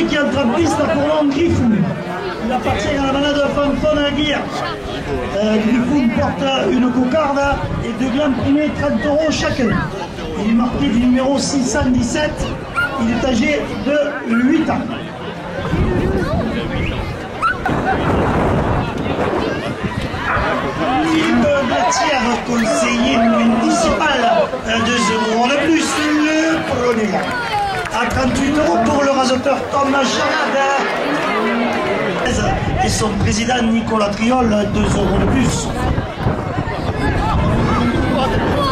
cocardier qui entre en piste pour l'homme Griffou. Il appartient à la manade de Fanfon à Guillard. Griffou porte une cocarde et deux glands primés 30 € chacun. Il est marqué du numéro 617. Il est âgé de 8 ans. Philippe Blatière, conseiller municipal, 2 € de plus, le Polonais. À 38 € pour le raseteur Tom Charade. Et son président Nicolas Triol, 2 € de plus.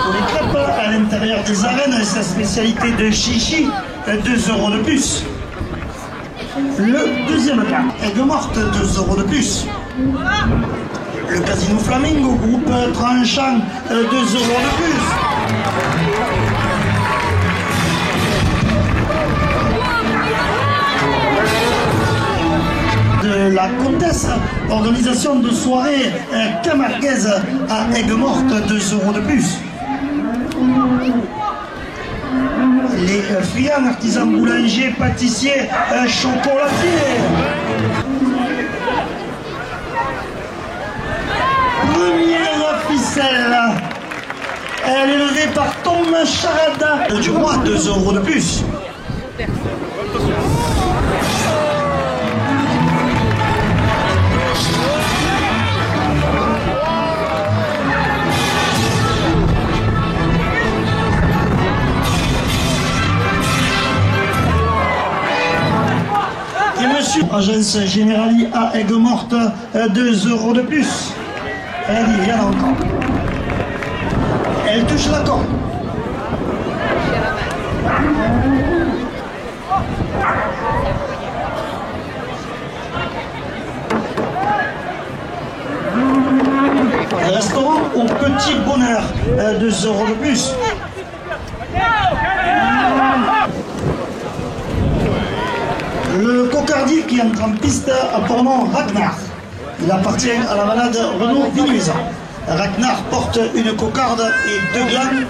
Pour les crêpes, à l'intérieur des arènes, sa spécialité de chichi, 2 € de plus. Le deuxième cas, Aigues-Mortes, 2 € de plus. Le Casino Flamingo, groupe tranchant, 2 € de plus. De la Comtesse, organisation de soirée camarguaise à Aigues-Mortes, 2 € de plus. Les friands, artisans boulangers, pâtissiers, chocolatiers. Première ficelle, elle est levée par Tom Charada du Roi, 2 € de plus. Et monsieur, agence Générali à Aigues-Mortes, 2 € de plus. Elle y vient encore. Elle touche la corde. Restaurant au petit bonheur, 2 € de plus. Le cocardier qui entre en piste a pour nom Ragnar. Il appartient à la malade Renaud Vinuesa. Ragnar porte une cocarde et 2 glands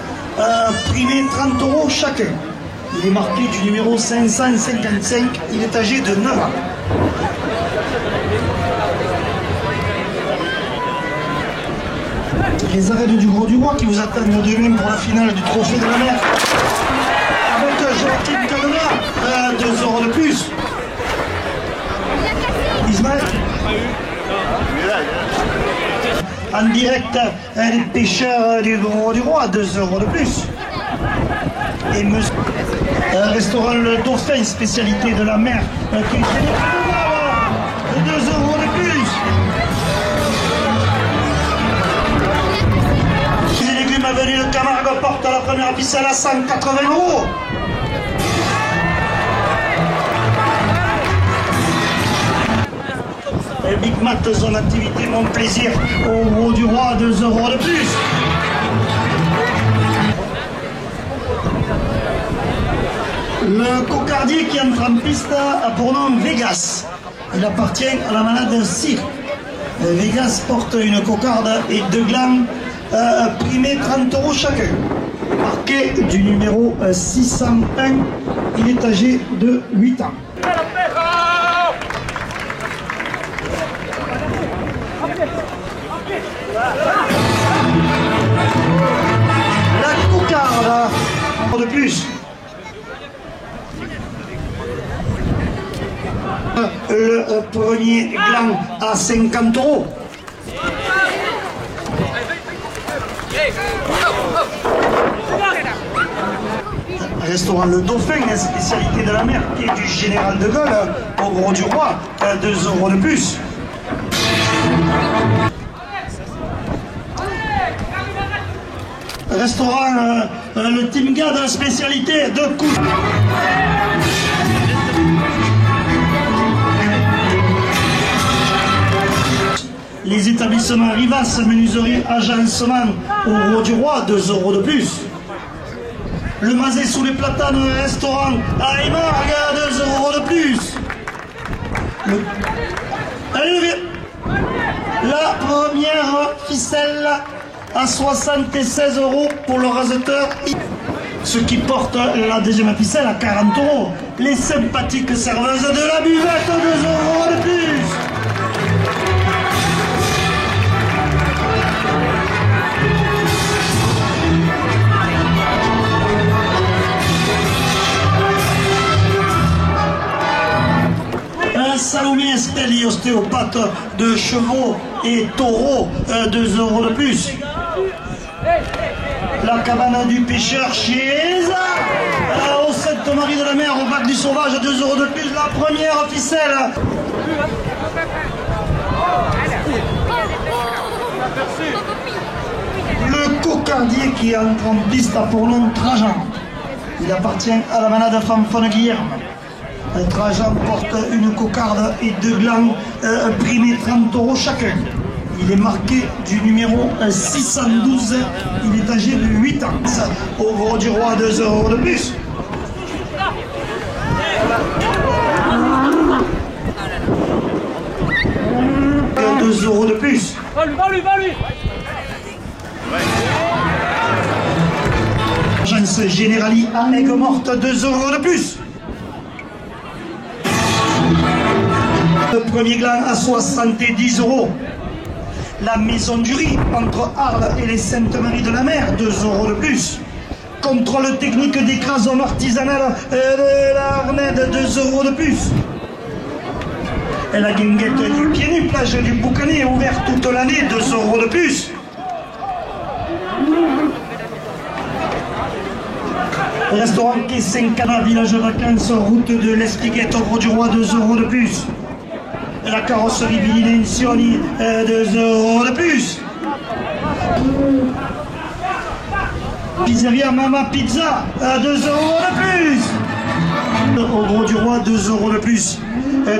primés 30 € chacun. Il est marqué du numéro 555. Il est âgé de 9 ans. Les arènes du Gros du Roi qui vous attendent demain pour la finale du Trophée de la Mer. Avec Joachim Cadena, 2 € de plus. Ismaël. En direct, les pêcheurs du Gros du Roi, 2 € de plus. Et monsieur, restaurant Le Dauphin, spécialité de la mer, qui est 2 € de plus. Les légumes avenue de Camargue portent la première ficelle à 180 €. Big Mat, son activité, mon plaisir, au Gros du Roi, 2 € de plus. Le cocardier qui entre en piste a pour nom Vegas. Il appartient à la malade Cyr. Vegas porte une cocarde et 2 glands primés 30 € chacun. Marqué du numéro 601, il est âgé de 8 ans. La cocarde de plus. Le premier gland à 50 €. Restaurant Le Dauphin, la spécialité de la mer, qui est du Général de Gaulle au Gros du Roi, 2 € de plus. Restaurant le Timga de la spécialité de couche. Les établissements Rivas, menuiserie, agencement au Gros du Roi, 2 € de plus. Le Mazet sous les platanes, restaurant à Émargue, 2 € de plus. Allez, la première ficelle à 76 € pour le raseteur. Ceux qui portent la deuxième ficelle à 40 €. Les sympathiques serveuses de la buvette, 2 € de plus. Un Salomé Estelle, ostéopathe de chevaux et taureaux, 2 € de plus. La cabane du pêcheur Chiesa, au Sainte-Marie de la Mer, au bac du Sauvage, 2 € de plus. La première ficelle. Le cocardier qui entre en piste a pour nom Trajan. Il appartient à la manade Fanfone Guillerme. Trajan porte une cocarde et 2 glands primés 30 € chacun. Il est marqué du numéro 612, il est âgé de 8 ans. Au gros du roi, 2 € de plus. Et 2 € de plus. Va-lui. Agence Generali à Aigues-Mortes, 2 € de plus. Le premier gland à 70 €. La maison du riz entre Arles et les Sainte-Marie de la Mer, 2 € de plus. Contrôle technique d'écrason artisanal de la Arnède, 2 € de plus. Et la guinguette du pied nu, plage du Boucanet, ouverte toute l'année, 2 € de plus. Restaurant Quai Saint-Cana, village de vacances, route de l'Espiguette, au Gros du Roi, 2 € de plus. La carrosserie Vininzioni, 2 € de plus. Pizzeria Mama Pizza, 2 € de plus. Au Gros du Roi, 2 € de plus.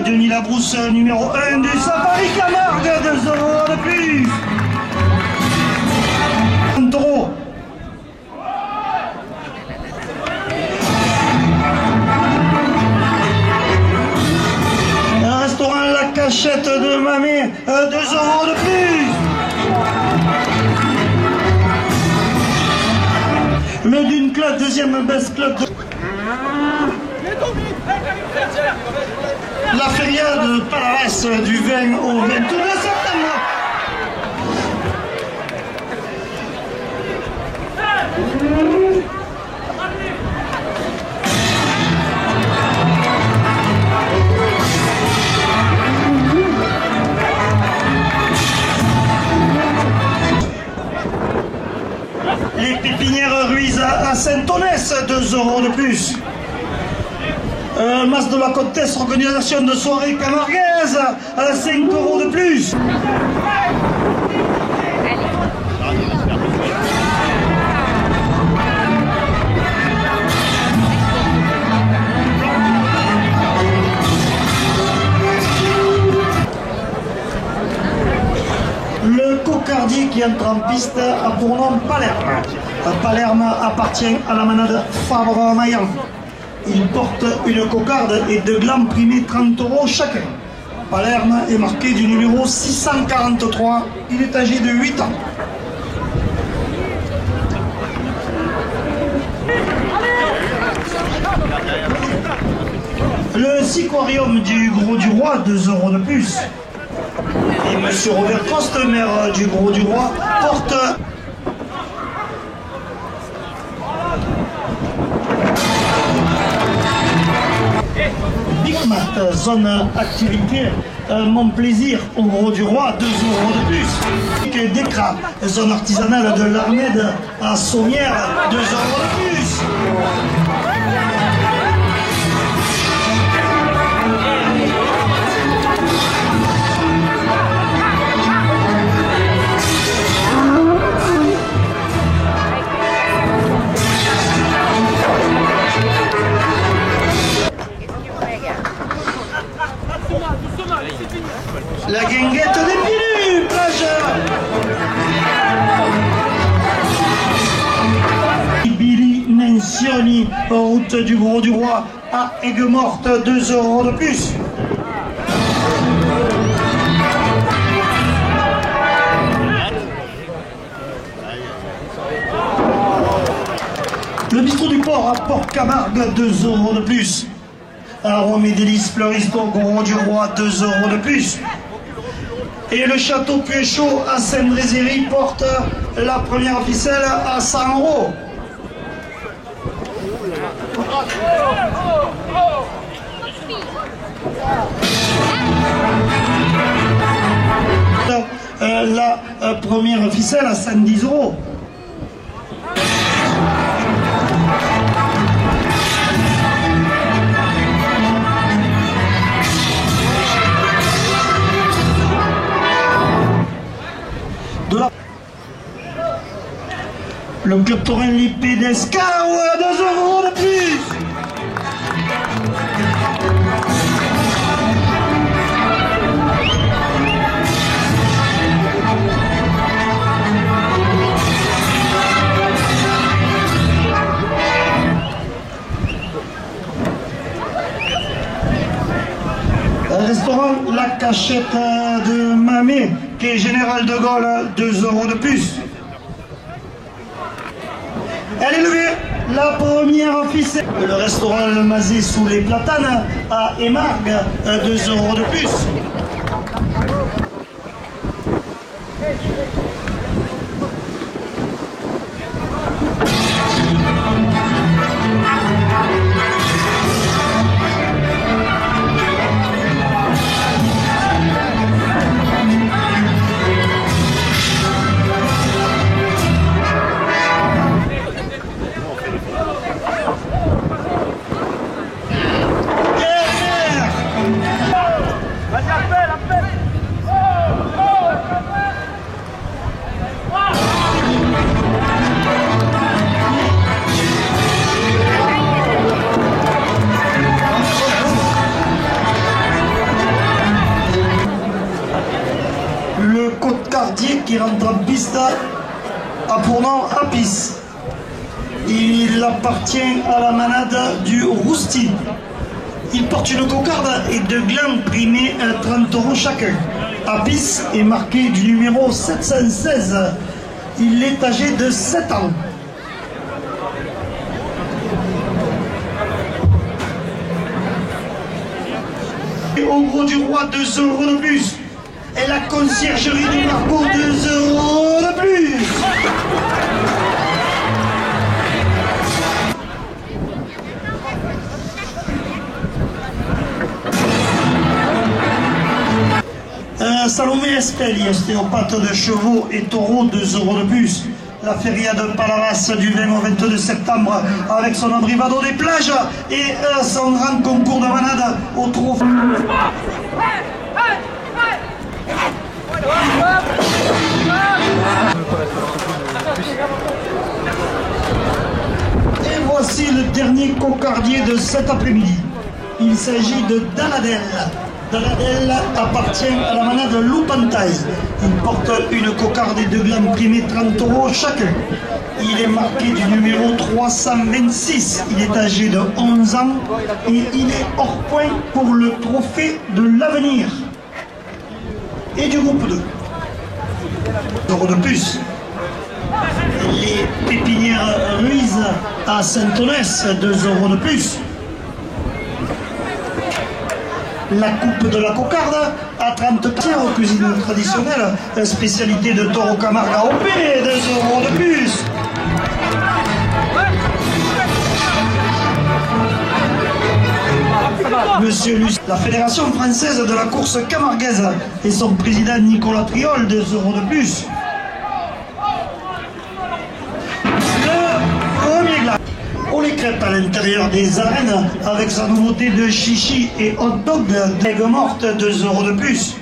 Denis Labrousse, numéro 1 du Safari Camargue, 2 € de plus. 30 €. Restaurant La Cachette de Mamé, 2 € de plus. Le Dune Club, deuxième best club de... La feria de Palavas du 20 au 22 septembre. Les pépinières Ruiz à Saint-Onès, 2 € de plus. Mas de la Comtesse, organisation de soirée camarguaise, 5 € de plus. Le cocardier qui entre en piste a pour nom Palerme. Palerme appartient à la manade Fabre-Maillan. Il porte une cocarde et 2 glands primés 30 € chacun. Palerme est marqué du numéro 643. Il est âgé de 8 ans. Le Siquarium du Gros du Roi, 2 € de plus. Et M. Robert Coste, maire du Gros du Roi, porte... Bigmat, zone activité, mon plaisir au Gros du Roi, 2 € de plus. Décra, zone artisanale de l'Armède à Sommières, 2 € de plus. La guinguette des Pilus, plage. Billy Nencioni, route du Gros du Roi à Aigues-Mortes, 2 € de plus. Le bistrot du port à Port-Camargue, 2 € de plus. Arômes et délices fleuristes au Gros du Roi, 2 € de plus. Et le château Puéchaud à Saint-Brézéry porte la première ficelle à 100 €. La première ficelle à 110 €. Le club taurin l'épée d'Escar, 2 € de plus. Restaurant La Cachette de Mamé, qui est Général de Gaulle, 2 € de plus. Elle est levée, la première ficelle. Le restaurant Le Mazet sous les platanes à Émargues, 2 € de plus. Le Côte-Cardier qui rentre en piste a pour nom Apis. Il appartient à la manade du Rousti. Il porte une cocarde et 2 glands primés à 30 € chacun. Apis est marqué du numéro 716. Il est âgé de 7 ans. Et au Gros du Roi, 2 € de plus. Et la conciergerie du Marco, 2 € de plus. Salomé Espelli, ostéopathe de chevaux et taureaux, 2 € de plus. La feria de Palavas du 20 au 22 septembre avec son abrivado des plages et son grand concours de manade au trophée. Et voici le dernier cocardier de cet après-midi. Il s'agit de Daladel. Daladel appartient à la manade Loupantaille. Il porte une cocarde et 2 glands primés 30 € chacun. Il est marqué du numéro 326. Il est âgé de 11 ans et il est hors point pour le trophée de l'avenir. Et du groupe 2. 2 € de plus. Les pépinières Ruiz à Saint-Onès, 2 € de plus. La coupe de la cocarde à 30 tiers aux cuisines traditionnelles, spécialité de Taureau Camargue à OP, 2 € de plus. Monsieur Luc, la Fédération française de la course camarguaise et son président Nicolas Triol, 2 € de plus. Le premier glace. On les crêpes à l'intérieur des arènes avec sa nouveauté de chichi et hot dog d'aigle morte, 2 € de plus.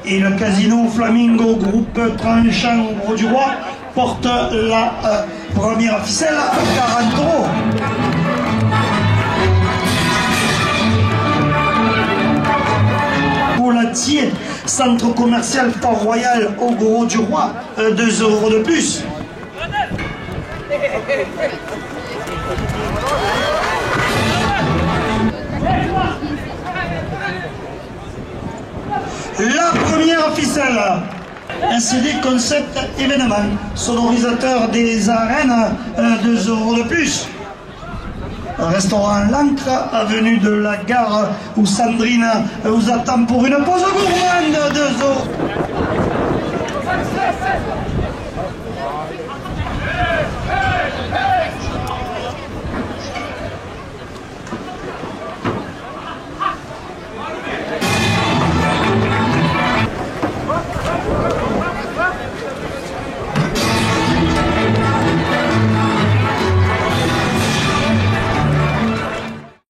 Et le casino Flamingo groupe tranchant Gros du Roi porte la première ficelle à 40 €. Poulatier, centre commercial Port-Royal au Gros du Roi, 2 € de plus. La première ficelle un CD concept événement, sonorisateur des arènes, 2 € de plus. Restaurant L'Ancre, avenue de la Gare, où Sandrine vous attend pour une pause gourmande, 2 €.